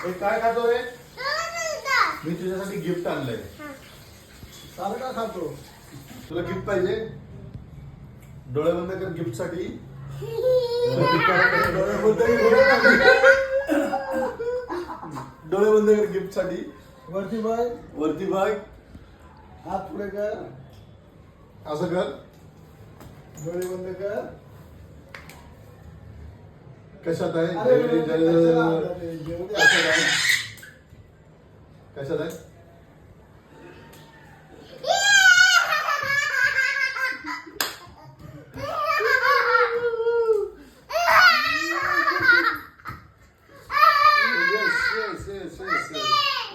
हे काय खातोय? मी तुझ्यासाठी गिफ्ट आणलंय. सारं का खातो? तुला गिफ्ट पाहिजे? डोळे बंद कर गिफ्ट साठी. डोळे बंद कर गिफ्ट साठी. वरती बघ. वरती बघ. हात पुढे कर. असं कर. डोळे बंद कर. कशात आहे? कशात आहे?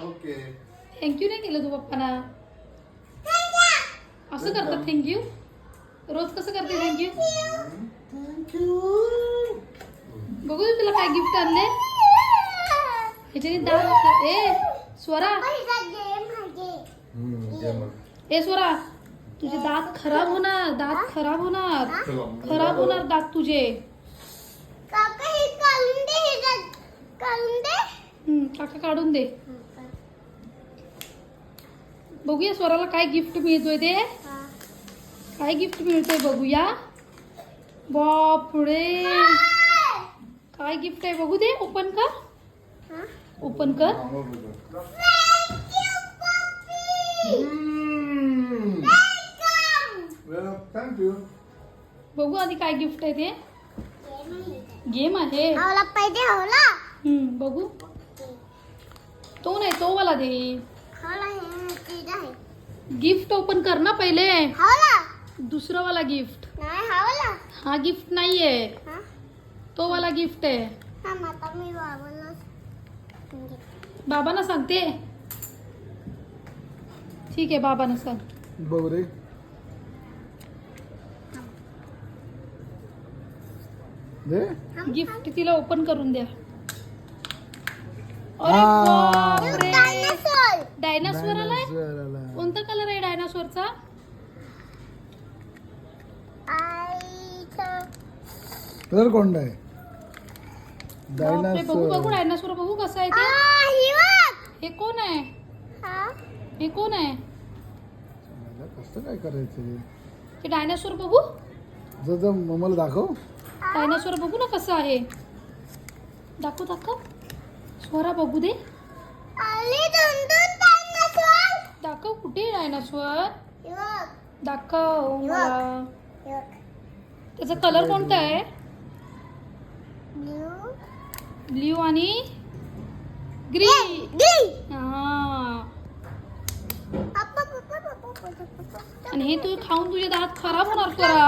ओके. थँक्यू नाही केलं तू पप्पाना. असं करतात थँक्यू. रोज कसं करते थँक्यू? थँक्यू. बघू दे तुला काय गिफ्ट आणले. ह्याच्याने दात ए स्वरा ए स्वरा तुझे दात खराब होणार. दात खराब होणार. खराब होणार दात तुझे. काका काढून दे. बघूया स्वराला काय गिफ्ट मिळतोय ते. काय गिफ्ट मिळतोय बघूया. बापरे काय गिफ्ट आहे बघू दे. ओपन कर. ओपन कर. थँक्यू. बघू आधी काय गिफ्ट आहे ते. गेम आहे. बघू. तो नाही तो वाला दे. गिफ्ट ओपन कर ना पहिले. दुसरा वाला गिफ्ट. हा गिफ्ट नाहीये. तो वाला गिफ्ट आहे. बाबांना सांगते. ठीक आहे बाबांना सांग. बघ रे. दे. गिफ्ट तिला ओपन करून द्या. डायनासोर आलाय. कोणता कलर आहे डायनासोरचा? कलर कोणता आहे? बापरे, बघू बघू डायनासोर बघू कसा आहे ते. हे कोण आहे? हे कोण आहे? कसं काय करायचं? ते डायनासोर बघू. जर मला दाखव. डायनासोर बघू ना कसा आहे. दाखव दाखव. स्वरा बघू दे. दाखव कुठे डायनासोर. दाखव मला. त्याचा कलर कोणता आहे? ब्ल्यू आणि ग्रीन. हा. आणि हे तू खाऊन तुझे दात खराब होणार स्वरा.